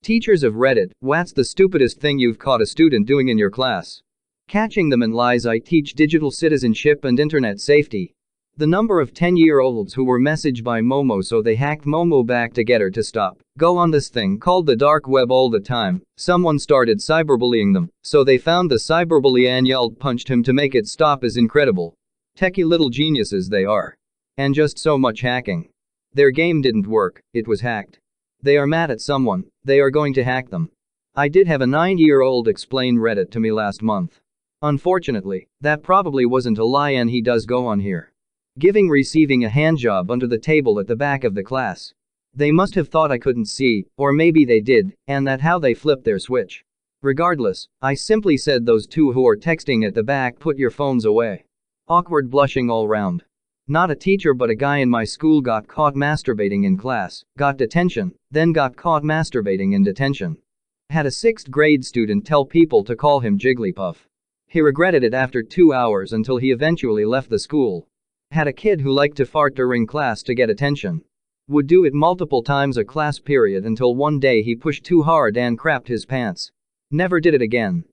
Teachers of Reddit, what's the stupidest thing you've caught a student doing in your class? Catching them in lies. I teach digital citizenship and internet safety. The number of 10-year-olds who were messaged by Momo, so they hacked Momo back to get her to stop go on this thing called the dark web all the time. Someone started cyberbullying them, so they found the cyberbully and yelled punched him to make it stop. Is incredible. Techie little geniuses they are. And just so much hacking. Their game didn't work, it was hacked. They are mad at someone, they are going to hack them. I did have a 9-year-old explain Reddit to me last month. Unfortunately, that probably wasn't a lie, and he does go on here receiving a handjob under the table at the back of the class. They must have thought I couldn't see, or maybe they did, and that how they flipped their switch. Regardless, I simply said, those two who are texting at the back, put your phones away. Awkward blushing all round. Not a teacher but a guy in my school got caught masturbating in class, got detention, then got caught masturbating in detention. Had a 6th grade student tell people to call him Jigglypuff. He regretted it after 2 hours until he eventually left the school. Had a kid who liked to fart during class to get attention. Would do it multiple times a class period until one day he pushed too hard and crapped his pants. Never did it again.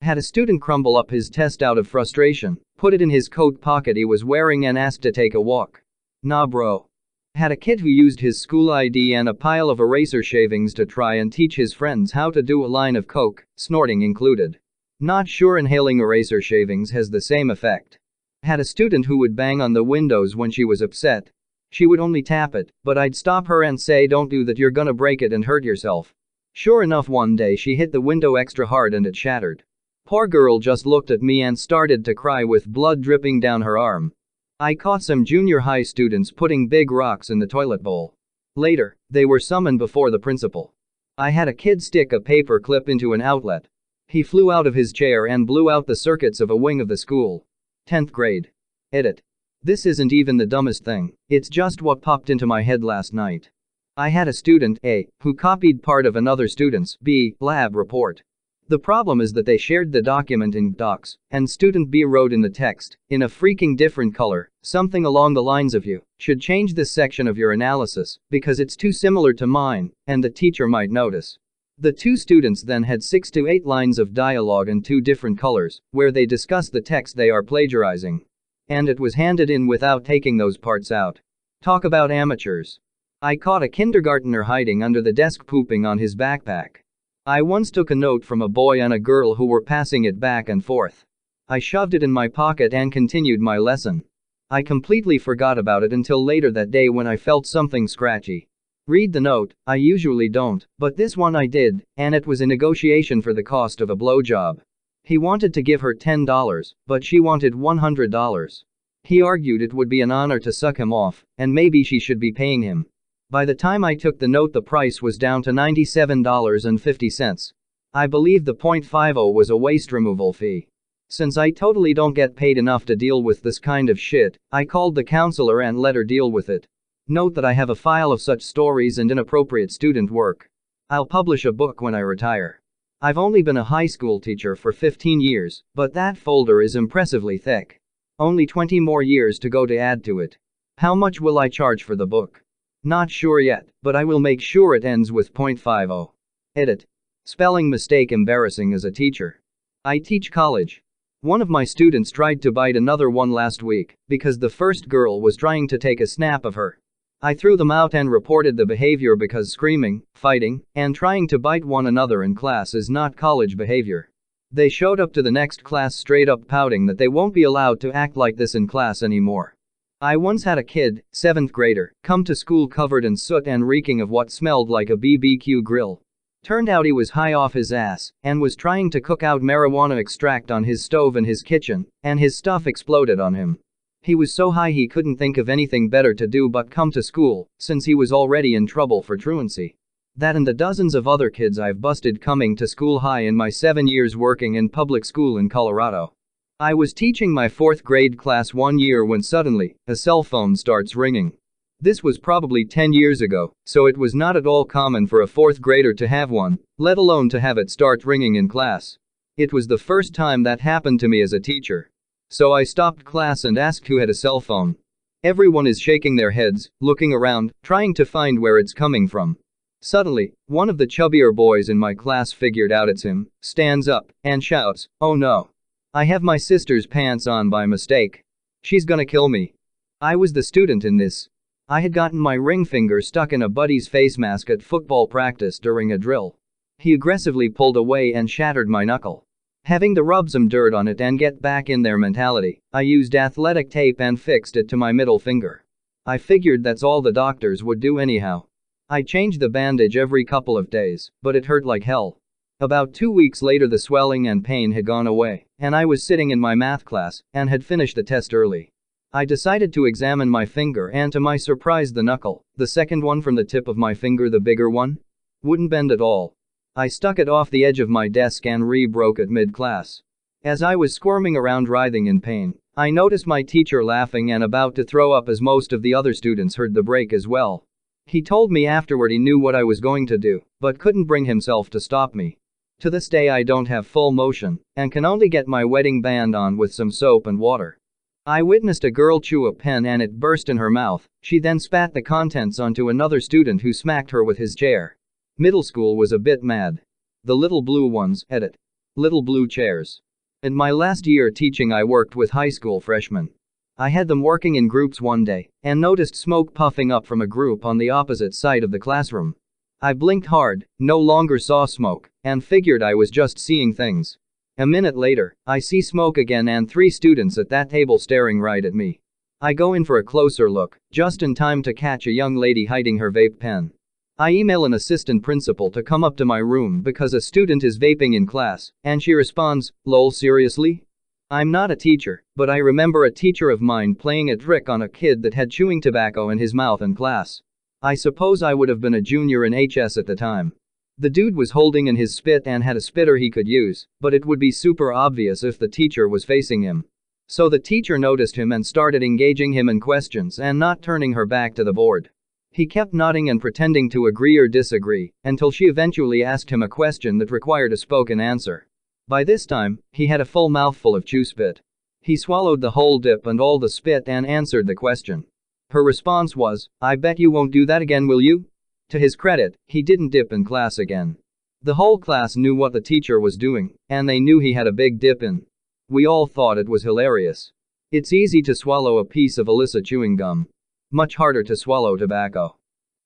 Had a student crumble up his test out of frustration, put it in his coat pocket he was wearing and asked to take a walk. Nah bro. Had a kid who used his school ID and a pile of eraser shavings to try and teach his friends how to do a line of coke, snorting included. Not sure inhaling eraser shavings has the same effect. Had a student who would bang on the windows when she was upset. She would only tap it, but I'd stop her and say, don't do that, you're gonna break it and hurt yourself. Sure enough, one day she hit the window extra hard and it shattered. Poor girl just looked at me and started to cry with blood dripping down her arm. I caught some junior high students putting big rocks in the toilet bowl. Later, they were summoned before the principal. I had a kid stick a paper clip into an outlet. He flew out of his chair and blew out the circuits of a wing of the school. 10th grade. Edit. This isn't even the dumbest thing, it's just what popped into my head last night. I had a student, A, who copied part of another student's, B, lab report. The problem is that they shared the document in Docs, and student B wrote in the text, in a freaking different color, something along the lines of, you should change this section of your analysis, because it's too similar to mine, and the teacher might notice. The two students then had 6 to 8 lines of dialogue in 2 different colors, where they discuss the text they are plagiarizing. And it was handed in without taking those parts out. Talk about amateurs. I caught a kindergartner hiding under the desk pooping on his backpack. I once took a note from a boy and a girl who were passing it back and forth. I shoved it in my pocket and continued my lesson. I completely forgot about it until later that day when I felt something scratchy. Read the note. I usually don't, but this one I did, and it was a negotiation for the cost of a blowjob. He wanted to give her $10, but she wanted $100. He argued it would be an honor to suck him off, and maybe she should be paying him. By the time I took the note, the price was down to $97.50. I believe the .50 was a waste removal fee. Since I totally don't get paid enough to deal with this kind of shit, I called the counselor and let her deal with it. Note that I have a file of such stories and inappropriate student work. I'll publish a book when I retire. I've only been a high school teacher for 15 years, but that folder is impressively thick. Only 20 more years to go to add to it. How much will I charge for the book? Not sure yet, but I will make sure it ends with .50. Edit. Spelling mistake embarrassing as a teacher. I teach college. One of my students tried to bite another one last week, because the first girl was trying to take a snap of her. I threw them out and reported the behavior because screaming, fighting, and trying to bite one another in class is not college behavior. They showed up to the next class straight up pouting that they won't be allowed to act like this in class anymore. I once had a kid, 7th grader, come to school covered in soot and reeking of what smelled like a BBQ grill. Turned out he was high off his ass, and was trying to cook out marijuana extract on his stove in his kitchen, and his stuff exploded on him. He was so high he couldn't think of anything better to do but come to school, since he was already in trouble for truancy. That and the dozens of other kids I've busted coming to school high in my 7 years working in public school in Colorado. I was teaching my 4th grade class one year when suddenly, a cell phone starts ringing. This was probably 10 years ago, so it was not at all common for a 4th grader to have one, let alone to have it start ringing in class. It was the first time that happened to me as a teacher. So I stopped class and asked who had a cell phone. Everyone is shaking their heads, looking around, trying to find where it's coming from. Suddenly, one of the chubbier boys in my class figured out it's him, stands up, and shouts, "Oh no. I have my sister's pants on by mistake. She's gonna kill me." I was the student in this. I had gotten my ring finger stuck in a buddy's face mask at football practice during a drill. He aggressively pulled away and shattered my knuckle. Having to rub some dirt on it and get back in their mentality, I used athletic tape and fixed it to my middle finger. I figured that's all the doctors would do anyhow. I changed the bandage every couple of days, but it hurt like hell. About 2 weeks later the swelling and pain had gone away, and I was sitting in my math class and had finished the test early. I decided to examine my finger, and to my surprise the knuckle, the second one from the tip of my finger, the bigger one, wouldn't bend at all. I stuck it off the edge of my desk and re-broke it mid-class. As I was squirming around writhing in pain, I noticed my teacher laughing and about to throw up as most of the other students heard the break as well. He told me afterward he knew what I was going to do, but couldn't bring himself to stop me. To this day I don't have full motion, and can only get my wedding band on with some soap and water. I witnessed a girl chew a pen and it burst in her mouth. She then spat the contents onto another student who smacked her with his chair. Middle school was a bit mad. The little blue ones, edit. Little blue chairs. In my last year teaching I worked with high school freshmen. I had them working in groups one day, and noticed smoke puffing up from a group on the opposite side of the classroom. I blinked hard, no longer saw smoke, and figured I was just seeing things. A minute later, I see smoke again and 3 students at that table staring right at me. I go in for a closer look, just in time to catch a young lady hiding her vape pen. I email an assistant principal to come up to my room because a student is vaping in class, and she responds, "Lol, seriously?" I'm not a teacher, but I remember a teacher of mine playing a trick on a kid that had chewing tobacco in his mouth in class. I suppose I would have been a junior in HS at the time. The dude was holding in his spit and had a spitter he could use, but it would be super obvious if the teacher was facing him. So the teacher noticed him and started engaging him in questions and not turning her back to the board. He kept nodding and pretending to agree or disagree, until she eventually asked him a question that required a spoken answer. By this time, he had a full mouthful of chew spit. He swallowed the whole dip and all the spit and answered the question. Her response was, "I bet you won't do that again, will you?" To his credit, he didn't dip in class again. The whole class knew what the teacher was doing, and they knew he had a big dip in. We all thought it was hilarious. It's easy to swallow a piece of illicit chewing gum. Much harder to swallow tobacco.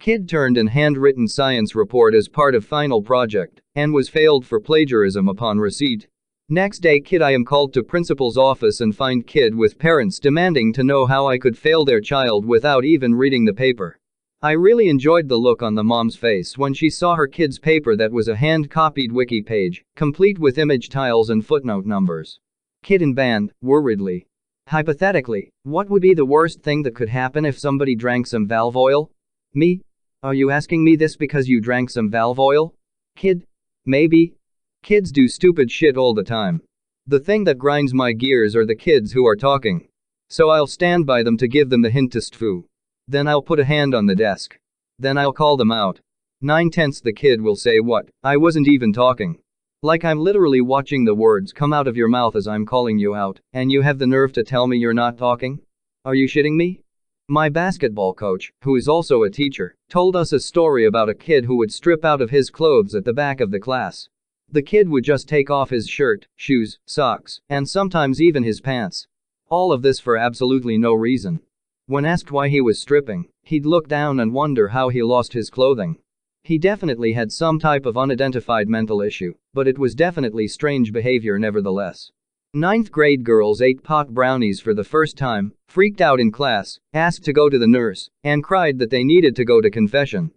Kid turned in handwritten science report as part of final project, and was failed for plagiarism upon receipt. Next day kid I am called to principal's office and find kid with parents demanding to know how I could fail their child without even reading the paper. I really enjoyed the look on the mom's face when she saw her kid's paper that was a hand-copied wiki page, complete with image tiles and footnote numbers. Kid in band, worriedly. Hypothetically, what would be the worst thing that could happen if somebody drank some valve oil? Me? Are you asking me this because you drank some valve oil? Kid? Maybe. Kids do stupid shit all the time. The thing that grinds my gears are the kids who are talking. So I'll stand by them to give them the hint to stfu. Then I'll put a hand on the desk. Then I'll call them out. 9/10 the kid will say, "What? I wasn't even talking." Like I'm literally watching the words come out of your mouth as I'm calling you out, and you have the nerve to tell me you're not talking? Are you shitting me? My basketball coach, who is also a teacher, told us a story about a kid who would strip out of his clothes at the back of the class. The kid would just take off his shirt, shoes, socks, and sometimes even his pants. All of this for absolutely no reason. When asked why he was stripping, he'd look down and wonder how he lost his clothing. He definitely had some type of unidentified mental issue, but it was definitely strange behavior nevertheless. 9th grade girls ate pot brownies for the first time, freaked out in class, asked to go to the nurse, and cried that they needed to go to confession.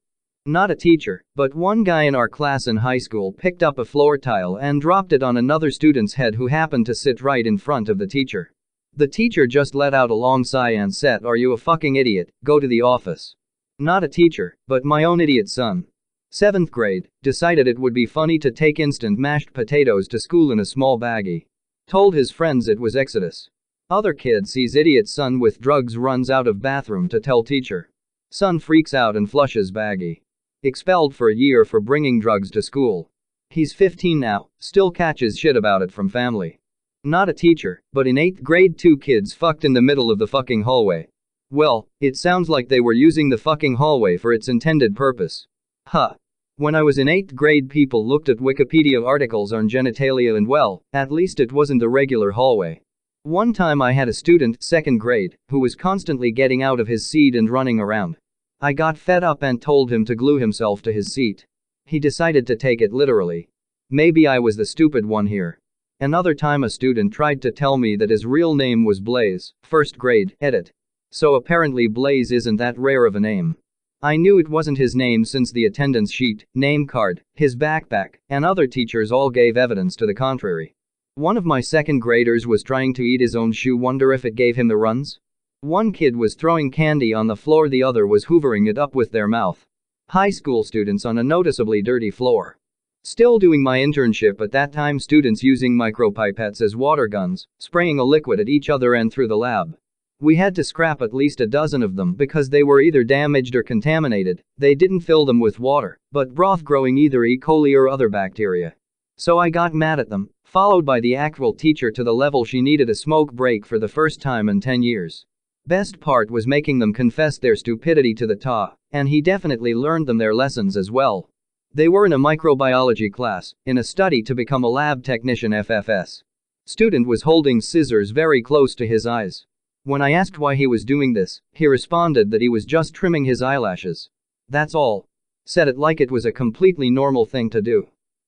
Not a teacher, but one guy in our class in high school picked up a floor tile and dropped it on another student's head who happened to sit right in front of the teacher. The teacher just let out a long sigh and said, "Are you a fucking idiot? Go to the office." Not a teacher, but my own idiot son. 7th grade, decided it would be funny to take instant mashed potatoes to school in a small baggie. Told his friends it was Exodus. Other kid sees idiot son with drugs, runs out of bathroom to tell teacher. Son freaks out and flushes baggie. Expelled for a year for bringing drugs to school. He's 15 now, still catches shit about it from family. Not a teacher, but in 8th grade 2 kids fucked in the middle of the fucking hallway. Well, it sounds like they were using the fucking hallway for its intended purpose. Huh. When I was in 8th grade, people looked at Wikipedia articles on genitalia and well, at least it wasn't a regular hallway. One time I had a student, 2nd grade, who was constantly getting out of his seat and running around. I got fed up and told him to glue himself to his seat. He decided to take it literally. Maybe I was the stupid one here. Another time a student tried to tell me that his real name was Blaze, 1st grade, edit. So apparently Blaze isn't that rare of a name. I knew it wasn't his name since the attendance sheet, name card, his backpack, and other teachers all gave evidence to the contrary. One of my 2nd graders was trying to eat his own shoe. Wonder if it gave him the runs? One kid was throwing candy on the floor, the other was hoovering it up with their mouth. High school students on a noticeably dirty floor. Still doing my internship at that time, students using micropipettes as water guns, spraying a liquid at each other and through the lab. We had to scrap at least a dozen of them because they were either damaged or contaminated. They didn't fill them with water, but broth growing either E. coli or other bacteria. So I got mad at them, followed by the actual teacher to the level she needed a smoke break for the first time in 10 years. Best part was making them confess their stupidity to the TA, and he definitely learned them their lessons as well. They were in a microbiology class, in a study to become a lab technician FFS. Student was holding scissors very close to his eyes. When I asked why he was doing this, he responded that he was just trimming his eyelashes. That's all. Said it like it was a completely normal thing to do.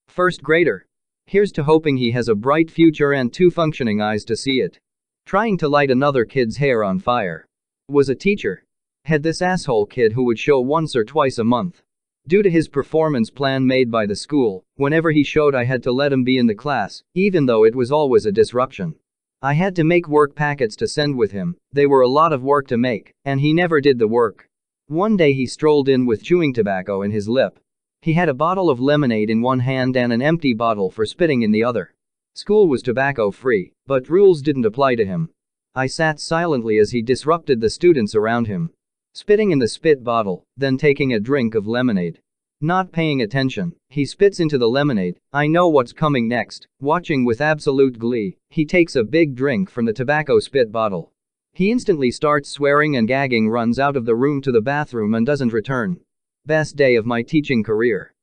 1st grader. Here's to hoping he has a bright future and 2 functioning eyes to see it. Trying to light another kid's hair on fire. Was a teacher. Had this asshole kid who would show once or twice a month. Due to his performance plan made by the school, whenever he showed I had to let him be in the class, even though it was always a disruption. I had to make work packets to send with him. They were a lot of work to make, and he never did the work. One day he strolled in with chewing tobacco in his lip. He had a bottle of lemonade in one hand and an empty bottle for spitting in the other. School was tobacco free, but rules didn't apply to him. I sat silently as he disrupted the students around him. Spitting in the spit bottle, then taking a drink of lemonade. Not paying attention, he spits into the lemonade. I know what's coming next. Watching with absolute glee, he takes a big drink from the tobacco spit bottle. He instantly starts swearing and gagging, runs out of the room to the bathroom and doesn't return. Best day of my teaching career.